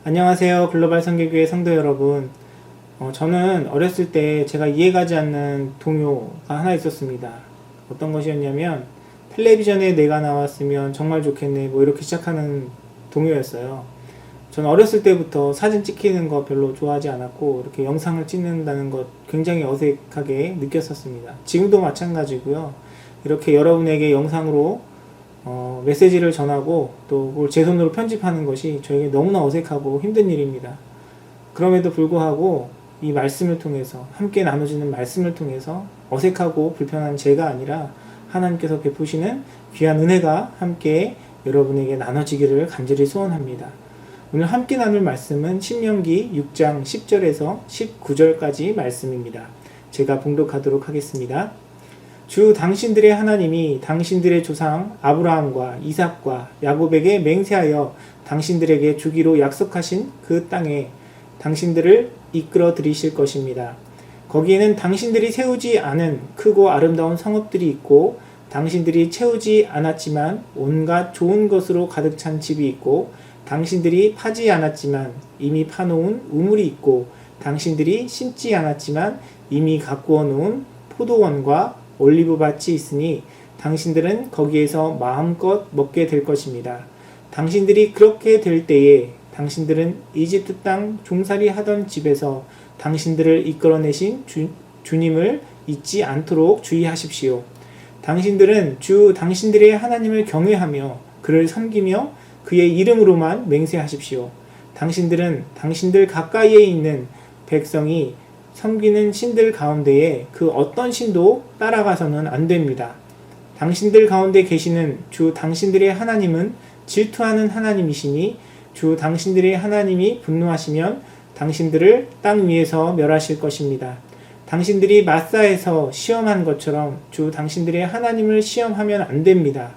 안녕하세요. 글로벌 선교교회 성도 여러분. 저는 어렸을 때 제가 이해가지 않는 동요가 하나 있었습니다. 어떤 것이었냐면 텔레비전에 내가 나왔으면 정말 좋겠네 뭐 이렇게 시작하는 동요였어요. 저는 어렸을 때부터 사진 찍히는 거 별로 좋아하지 않았고 이렇게 영상을 찍는다는 것 굉장히 어색하게 느꼈었습니다. 지금도 마찬가지고요. 이렇게 여러분에게 영상으로 메시지를 전하고 또 그걸 제 손으로 편집하는 것이 저에게 너무나 어색하고 힘든 일입니다. 그럼에도 불구하고 이 말씀을 통해서 함께 나눠지는 말씀을 통해서 어색하고 불편한 제가 아니라 하나님께서 베푸시는 귀한 은혜가 함께 여러분에게 나눠지기를 간절히 소원합니다. 오늘 함께 나눌 말씀은 신명기 6장 10절에서 19절까지 말씀입니다. 제가 봉독하도록 하겠습니다. 주 당신들의 하나님이 당신들의 조상 아브라함과 이삭과 야곱에게 맹세하여 당신들에게 주기로 약속하신 그 땅에 당신들을 이끌어 들이실 것입니다. 거기에는 당신들이 세우지 않은 크고 아름다운 성읍들이 있고 당신들이 채우지 않았지만 온갖 좋은 것으로 가득 찬 집이 있고 당신들이 파지 않았지만 이미 파놓은 우물이 있고 당신들이 심지 않았지만 이미 가꾸어 놓은 포도원과 올리브밭이 있으니 당신들은 거기에서 마음껏 먹게 될 것입니다. 당신들이 그렇게 될 때에 당신들은 이집트 땅 종살이 하던 집에서 당신들을 이끌어내신 주님을 잊지 않도록 주의하십시오. 당신들은 주 당신들의 하나님을 경외하며 그를 섬기며 그의 이름으로만 맹세하십시오. 당신들은 당신들 가까이에 있는 백성이 섬기는 신들 가운데에 그 어떤 신도 따라가서는 안 됩니다. 당신들 가운데 계시는 주 당신들의 하나님은 질투하는 하나님이시니 주 당신들의 하나님이 분노하시면 당신들을 땅 위에서 멸하실 것입니다. 당신들이 마사에서 시험한 것처럼 주 당신들의 하나님을 시험하면 안 됩니다.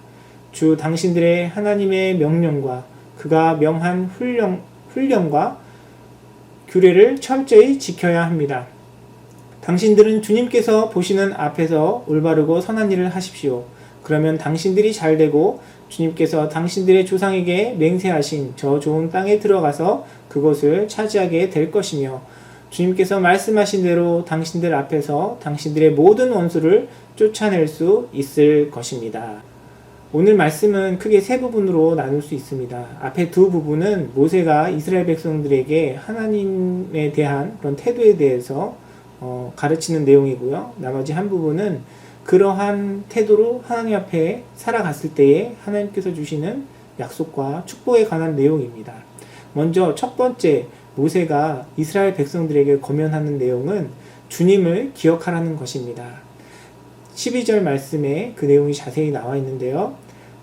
주 당신들의 하나님의 명령과 그가 명한 훈령과 규례를 철저히 지켜야 합니다. 당신들은 주님께서 보시는 앞에서 올바르고 선한 일을 하십시오. 그러면 당신들이 잘되고 주님께서 당신들의 조상에게 맹세하신 저 좋은 땅에 들어가서 그곳을 차지하게 될 것이며 주님께서 말씀하신 대로 당신들 앞에서 당신들의 모든 원수를 쫓아낼 수 있을 것입니다. 오늘 말씀은 크게 세 부분으로 나눌 수 있습니다. 앞에 두 부분은 모세가 이스라엘 백성들에게 하나님에 대한 그런 태도에 대해서 가르치는 내용이고요. 나머지 한 부분은 그러한 태도로 하나님 앞에 살아갔을 때에 하나님께서 주시는 약속과 축복에 관한 내용입니다. 먼저 첫 번째 모세가 이스라엘 백성들에게 권면하는 내용은 주님을 기억하라는 것입니다. 12절 말씀에 그 내용이 자세히 나와 있는데요.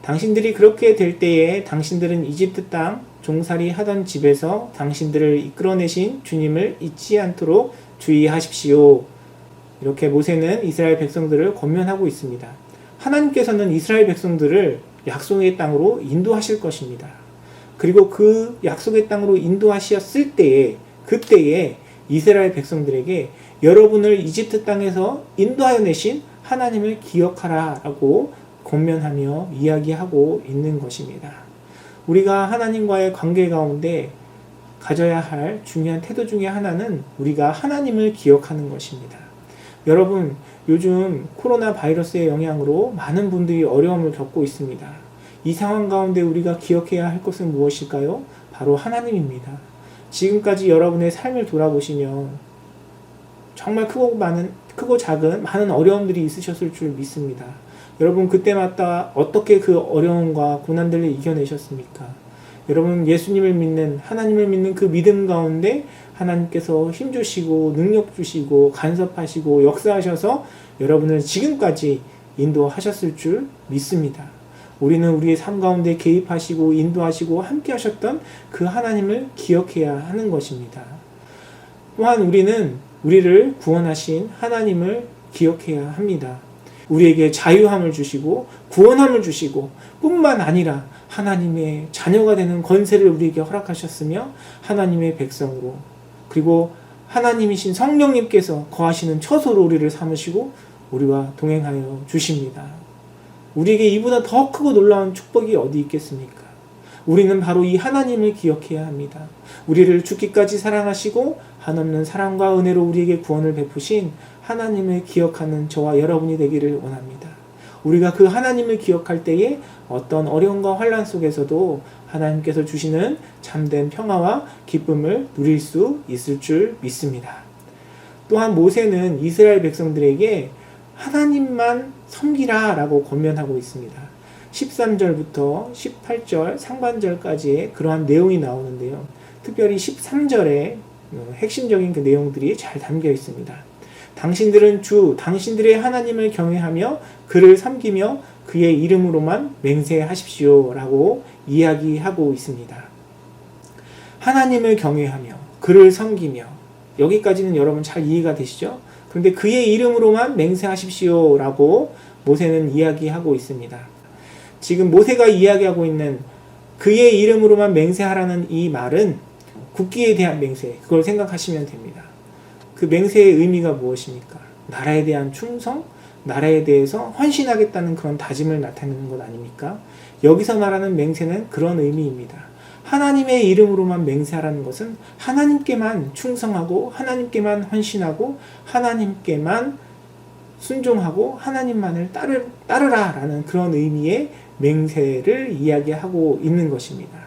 당신들이 그렇게 될 때에 당신들은 이집트 땅 종살이 하던 집에서 당신들을 이끌어내신 주님을 잊지 않도록 주의하십시오. 이렇게 모세는 이스라엘 백성들을 권면하고 있습니다. 하나님께서는 이스라엘 백성들을 약속의 땅으로 인도하실 것입니다. 그리고 그 약속의 땅으로 인도하셨을 때에 그때에 이스라엘 백성들에게 여러분을 이집트 땅에서 인도하여 내신 하나님을 기억하라 라고 권면하며 이야기하고 있는 것입니다. 우리가 하나님과의 관계 가운데 가져야 할 중요한 태도 중에 하나는 우리가 하나님을 기억하는 것입니다. 여러분, 요즘 코로나 바이러스의 영향으로 많은 분들이 어려움을 겪고 있습니다. 이 상황 가운데 우리가 기억해야 할 것은 무엇일까요? 바로 하나님입니다. 지금까지 여러분의 삶을 돌아보시면 정말 크고 작은 많은 어려움들이 있으셨을 줄 믿습니다. 여러분 그때마다 어떻게 그 어려움과 고난들을 이겨내셨습니까? 여러분 예수님을 믿는 하나님을 믿는 그 믿음 가운데 하나님께서 힘주시고 능력 주시고 간섭하시고 역사하셔서 여러분을 지금까지 인도하셨을 줄 믿습니다. 우리는 우리의 삶 가운데 개입하시고 인도하시고 함께 하셨던 그 하나님을 기억해야 하는 것입니다. 또한 우리는 우리를 구원하신 하나님을 기억해야 합니다. 우리에게 자유함을 주시고 구원함을 주시고 뿐만 아니라 하나님의 자녀가 되는 권세를 우리에게 허락하셨으며 하나님의 백성으로 그리고 하나님이신 성령님께서 거하시는 처소로 우리를 삼으시고 우리와 동행하여 주십니다. 우리에게 이보다 더 크고 놀라운 축복이 어디 있겠습니까? 우리는 바로 이 하나님을 기억해야 합니다. 우리를 죽기까지 사랑하시고 한없는 사랑과 은혜로 우리에게 구원을 베푸신 하나님을 기억하는 저와 여러분이 되기를 원합니다. 우리가 그 하나님을 기억할 때에 어떤 어려움과 환난 속에서도 하나님께서 주시는 참된 평화와 기쁨을 누릴 수 있을 줄 믿습니다. 또한 모세는 이스라엘 백성들에게 하나님만 섬기라 라고 권면하고 있습니다. 13절부터 18절 상반절까지의 그러한 내용이 나오는데요. 특별히 13절에 핵심적인 그 내용들이 잘 담겨 있습니다. 당신들은 당신들의 하나님을 경외하며 그를 섬기며 그의 이름으로만 맹세하십시오 라고 이야기하고 있습니다. 하나님을 경외하며 그를 섬기며, 여기까지는 여러분 잘 이해가 되시죠? 그런데 그의 이름으로만 맹세하십시오 라고 모세는 이야기하고 있습니다. 지금 모세가 이야기하고 있는 그의 이름으로만 맹세하라는 이 말은 국기에 대한 맹세, 그걸 생각하시면 됩니다. 그 맹세의 의미가 무엇입니까? 나라에 대한 충성, 나라에 대해서 헌신하겠다는 그런 다짐을 나타내는 것 아닙니까? 여기서 말하는 맹세는 그런 의미입니다. 하나님의 이름으로만 맹세하라는 것은 하나님께만 충성하고 하나님께만 헌신하고 하나님께만 순종하고 하나님만을 따르라 라는 그런 의미의 맹세를 이야기하고 있는 것입니다.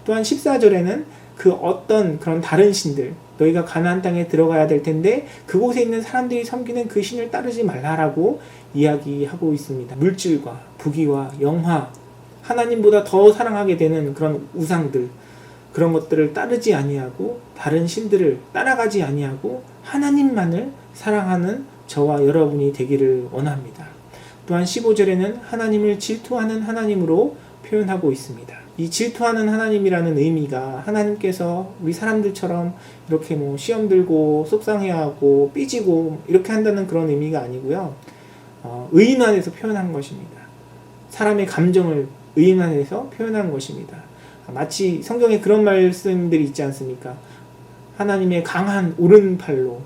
또한 14절에는 그 어떤 그런 다른 신들, 너희가 가나안 땅에 들어가야 될 텐데 그곳에 있는 사람들이 섬기는 그 신을 따르지 말라라고 이야기하고 있습니다. 물질과 부귀와 영화, 하나님보다 더 사랑하게 되는 그런 우상들, 그런 것들을 따르지 아니하고 다른 신들을 따라가지 아니하고 하나님만을 사랑하는 저와 여러분이 되기를 원합니다. 또한 15절에는 하나님을 질투하는 하나님으로 표현하고 있습니다. 이 질투하는 하나님이라는 의미가 하나님께서 우리 사람들처럼 이렇게 시험 들고 속상해하고 삐지고 이렇게 한다는 그런 의미가 아니고요. 의인 안에서 표현한 것입니다. 사람의 감정을 의인 안에서 표현한 것입니다. 마치 성경에 그런 말씀들이 있지 않습니까? 하나님의 강한 오른팔로,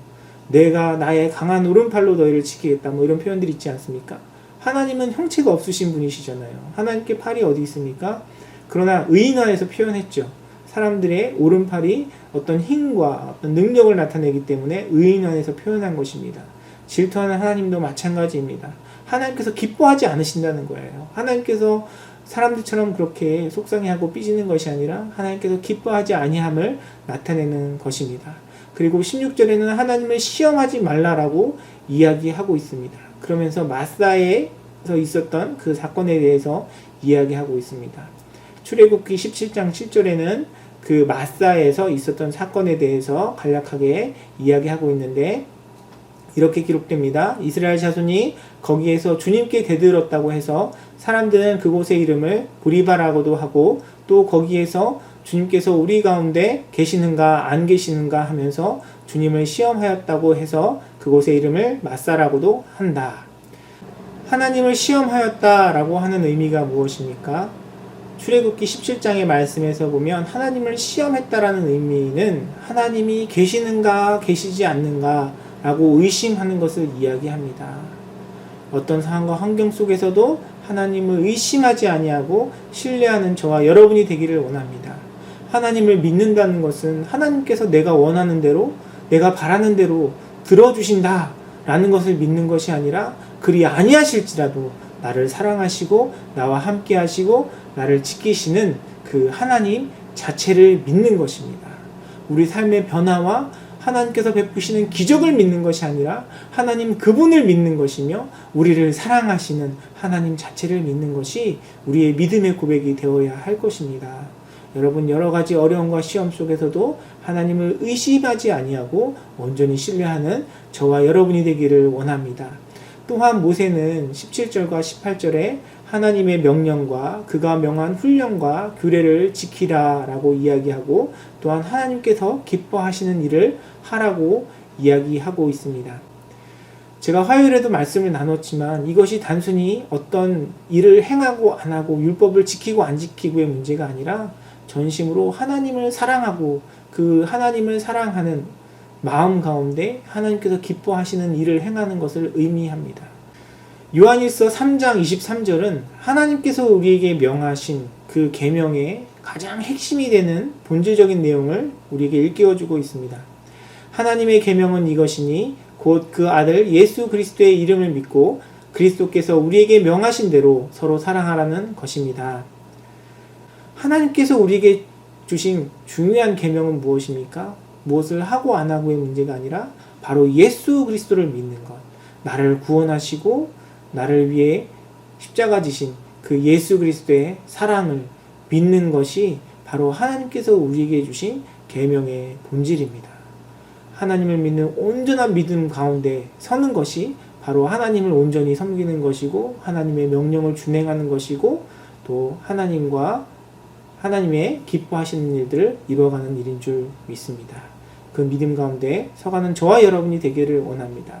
내가 나의 강한 오른팔로 너희를 지키겠다, 이런 표현들이 있지 않습니까? 하나님은 형체가 없으신 분이시잖아요. 하나님께 팔이 어디 있습니까? 그러나 의인 안에서 표현했죠. 사람들의 오른팔이 어떤 힘과 어떤 능력을 나타내기 때문에 의인 안에서 표현한 것입니다. 질투하는 하나님도 마찬가지입니다. 하나님께서 기뻐하지 않으신다는 거예요. 하나님께서 사람들처럼 그렇게 속상해하고 삐지는 것이 아니라 하나님께서 기뻐하지 아니함을 나타내는 것입니다. 그리고 16절에는 하나님을 시험하지 말라라고 이야기하고 있습니다. 그러면서 마사에서 있었던 그 사건에 대해서 이야기하고 있습니다. 출애굽기 17장 7절에는 그 마사에서 있었던 사건에 대해서 간략하게 이야기하고 있는데 이렇게 기록됩니다. 이스라엘 자손이 거기에서 주님께 대들었다고 해서 사람들은 그곳의 이름을 보리바라고도 하고 또 거기에서 주님께서 우리 가운데 계시는가 안 계시는가 하면서 주님을 시험하였다고 해서 그곳의 이름을 마사라고도 한다. 하나님을 시험하였다라고 하는 의미가 무엇입니까? 출애굽기 17장의 말씀에서 보면 하나님을 시험했다라는 의미는 하나님이 계시는가 계시지 않는가 라고 의심하는 것을 이야기합니다. 어떤 상황과 환경 속에서도 하나님을 의심하지 아니하고 신뢰하는 저와 여러분이 되기를 원합니다. 하나님을 믿는다는 것은 하나님께서 내가 원하는 대로, 내가 바라는 대로 들어주신다 라는 것을 믿는 것이 아니라 그리 아니하실지라도 나를 사랑하시고 나와 함께 하시고 나를 지키시는 그 하나님 자체를 믿는 것입니다. 우리 삶의 변화와 하나님께서 베푸시는 기적을 믿는 것이 아니라 하나님 그분을 믿는 것이며 우리를 사랑하시는 하나님 자체를 믿는 것이 우리의 믿음의 고백이 되어야 할 것입니다. 여러분, 여러 가지 어려움과 시험 속에서도 하나님을 의심하지 아니하고 온전히 신뢰하는 저와 여러분이 되기를 원합니다. 또한 모세는 17절과 18절에 하나님의 명령과 그가 명한 훈련과 규례를 지키라 라고 이야기하고 또한 하나님께서 기뻐하시는 일을 하라고 이야기하고 있습니다. 제가 화요일에도 말씀을 나눴지만 이것이 단순히 어떤 일을 행하고 안 하고 율법을 지키고 안 지키고의 문제가 아니라 전심으로 하나님을 사랑하고 그 하나님을 사랑하는 마음 가운데 하나님께서 기뻐하시는 일을 행하는 것을 의미합니다. 요한일서 3장 23절은 하나님께서 우리에게 명하신 그 계명의 가장 핵심이 되는 본질적인 내용을 우리에게 일깨워주고 있습니다. 하나님의 계명은 이것이니 곧 그 아들 예수 그리스도의 이름을 믿고 그리스도께서 우리에게 명하신 대로 서로 사랑하라는 것입니다. 하나님께서 우리에게 주신 중요한 계명은 무엇입니까? 무엇을 하고 안 하고의 문제가 아니라 바로 예수 그리스도를 믿는 것. 나를 구원하시고 나를 위해 십자가 지신 그 예수 그리스도의 사랑을 믿는 것이 바로 하나님께서 우리에게 주신 계명의 본질입니다. 하나님을 믿는 온전한 믿음 가운데 서는 것이 바로 하나님을 온전히 섬기는 것이고 하나님의 명령을 준행하는 것이고 또 하나님의 기뻐하시는 일들을 이루어가는 일인 줄 믿습니다. 그 믿음 가운데 서가는 저와 여러분이 되기를 원합니다.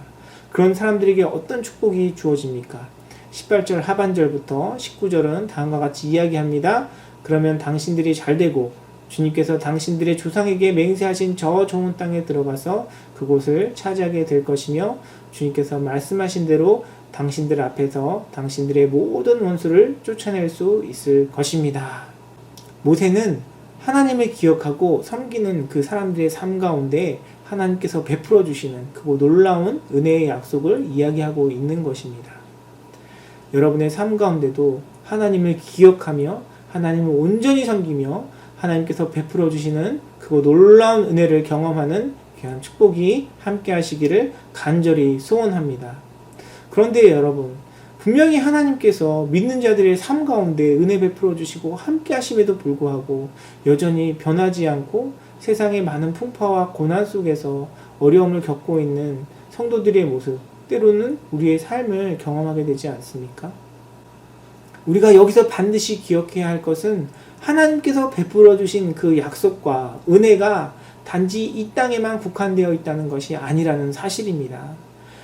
그런 사람들에게 어떤 축복이 주어집니까? 18절 하반절부터 19절은 다음과 같이 이야기합니다. 그러면 당신들이 잘되고 주님께서 당신들의 조상에게 맹세하신 저 좋은 땅에 들어가서 그곳을 차지하게 될 것이며 주님께서 말씀하신 대로 당신들 앞에서 당신들의 모든 원수를 쫓아낼 수 있을 것입니다. 모세는 하나님을 기억하고 섬기는 그 사람들의 삶 가운데 하나님께서 베풀어 주시는 그 놀라운 은혜의 약속을 이야기하고 있는 것입니다. 여러분의 삶 가운데도 하나님을 기억하며 하나님을 온전히 섬기며 하나님께서 베풀어 주시는 그 놀라운 은혜를 경험하는 귀한 축복이 함께 하시기를 간절히 소원합니다. 그런데 여러분, 분명히 하나님께서 믿는 자들의 삶 가운데 은혜 베풀어 주시고 함께 하심에도 불구하고 여전히 변하지 않고 세상의 많은 풍파와 고난 속에서 어려움을 겪고 있는 성도들의 모습, 때로는 우리의 삶을 경험하게 되지 않습니까? 우리가 여기서 반드시 기억해야 할 것은 하나님께서 베풀어 주신 그 약속과 은혜가 단지 이 땅에만 국한되어 있다는 것이 아니라는 사실입니다.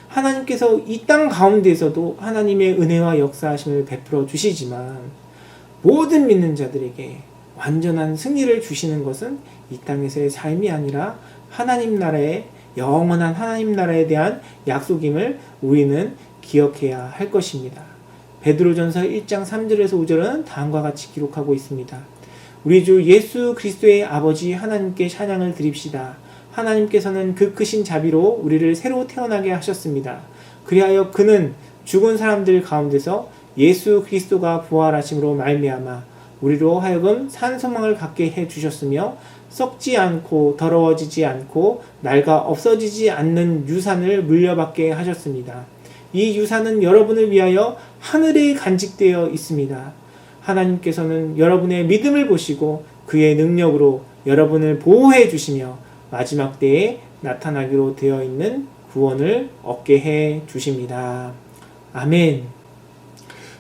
하나님께서 이 땅 가운데에서도 하나님의 은혜와 역사하심을 베풀어 주시지만 모든 믿는 자들에게 완전한 승리를 주시는 것은 이 땅에서의 삶이 아니라 하나님 나라의 영원한 하나님 나라에 대한 약속임을 우리는 기억해야 할 것입니다. 베드로전서 1장 3절에서 5절은 다음과 같이 기록하고 있습니다. 우리 주 예수 그리스도의 아버지 하나님께 찬양을 드립시다. 하나님께서는 그 크신 자비로 우리를 새로 태어나게 하셨습니다. 그리하여 그는 죽은 사람들 가운데서 예수 그리스도가 부활하심으로 말미암아 우리로 하여금 산 소망을 갖게 해 주셨으며 썩지 않고 더러워지지 않고 낡아 없어지지 않는 유산을 물려받게 하셨습니다. 이 유산은 여러분을 위하여 하늘에 간직되어 있습니다. 하나님께서는 여러분의 믿음을 보시고 그의 능력으로 여러분을 보호해 주시며 마지막 때에 나타나기로 되어 있는 구원을 얻게 해 주십니다. 아멘.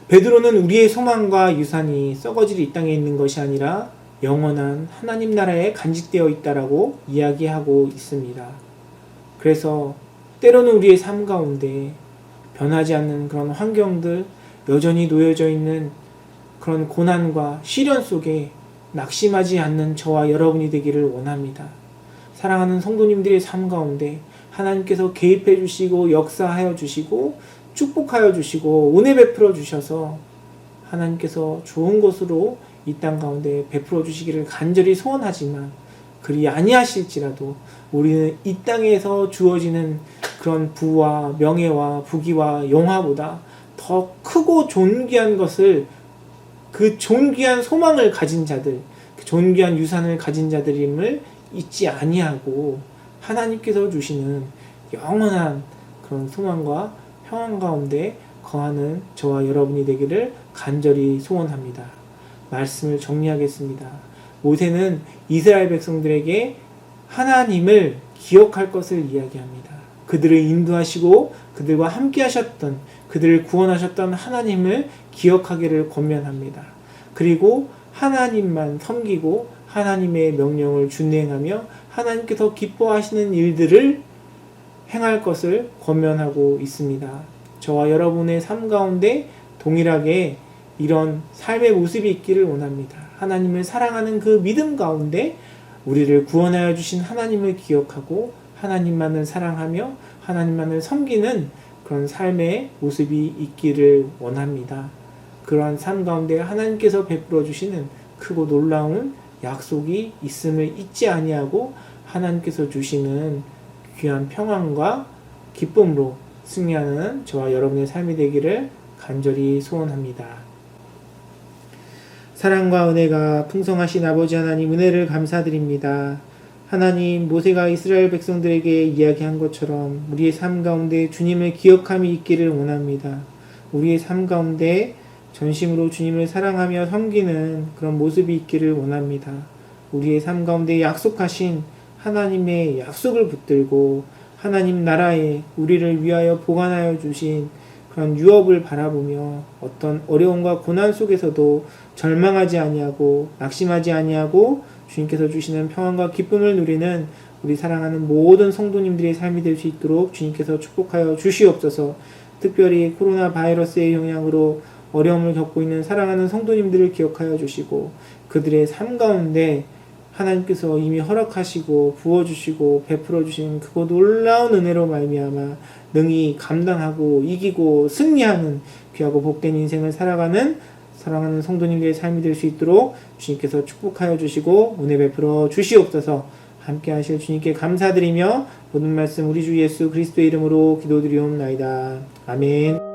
베드로는 우리의 소망과 유산이 썩어질 이 땅에 있는 것이 아니라 영원한 하나님 나라에 간직되어 있다라고 이야기하고 있습니다. 그래서 때로는 우리의 삶 가운데 변하지 않는 그런 환경들, 여전히 놓여져 있는 그런 고난과 시련 속에 낙심하지 않는 저와 여러분이 되기를 원합니다. 사랑하는 성도님들의 삶 가운데 하나님께서 개입해 주시고 역사하여 주시고 축복하여 주시고 은혜 베풀어 주셔서 하나님께서 좋은 것으로 이 땅 가운데 베풀어 주시기를 간절히 소원하지만 그리 아니하실지라도 우리는 이 땅에서 주어지는 그런 부와 명예와 부귀와 영화보다 더 크고 존귀한 것을, 그 존귀한 소망을 가진 자들, 그 존귀한 유산을 가진 자들임을 잊지 아니하고 하나님께서 주시는 영원한 그런 소망과 평안 가운데 거하는 저와 여러분이 되기를 간절히 소원합니다. 말씀을 정리하겠습니다. 모세는 이스라엘 백성들에게 하나님을 기억할 것을 이야기합니다. 그들을 인도하시고 그들과 함께 하셨던, 그들을 구원하셨던 하나님을 기억하기를 권면합니다. 그리고 하나님만 섬기고 하나님의 명령을 준행하며 하나님께서 기뻐하시는 일들을 행할 것을 권면하고 있습니다. 저와 여러분의 삶 가운데 동일하게 이런 삶의 모습이 있기를 원합니다. 하나님을 사랑하는 그 믿음 가운데 우리를 구원하여 주신 하나님을 기억하고 하나님만을 사랑하며 하나님만을 섬기는 그런 삶의 모습이 있기를 원합니다. 그러한 삶 가운데 하나님께서 베풀어 주시는 크고 놀라운 약속이 있음을 잊지 아니하고 하나님께서 주시는 귀한 평안과 기쁨으로 승리하는 저와 여러분의 삶이 되기를 간절히 소원합니다. 사랑과 은혜가 풍성하신 아버지 하나님, 은혜를 감사드립니다. 하나님, 모세가 이스라엘 백성들에게 이야기한 것처럼 우리의 삶 가운데 주님을 기억함이 있기를 원합니다. 우리의 삶 가운데 전심으로 주님을 사랑하며 섬기는 그런 모습이 있기를 원합니다. 우리의 삶 가운데 약속하신 하나님의 약속을 붙들고 하나님 나라에 우리를 위하여 보관하여 주신 그런 유업을 바라보며 어떤 어려움과 고난 속에서도 절망하지 아니하고 낙심하지 아니하고 주님께서 주시는 평안과 기쁨을 누리는 우리 사랑하는 모든 성도님들의 삶이 될 수 있도록 주님께서 축복하여 주시옵소서. 특별히 코로나 바이러스의 영향으로 어려움을 겪고 있는 사랑하는 성도님들을 기억하여 주시고 그들의 삶 가운데 하나님께서 이미 허락하시고 부어주시고 베풀어주신 그곳 놀라운 은혜로 말미암아 능히 감당하고 이기고 승리하는 귀하고 복된 인생을 살아가는 사랑하는 성도님들의 삶이 될 수 있도록 주님께서 축복하여 주시고 은혜 베풀어 주시옵소서. 함께 하실 주님께 감사드리며 모든 말씀 우리 주 예수 그리스도의 이름으로 기도드리옵나이다. 아멘.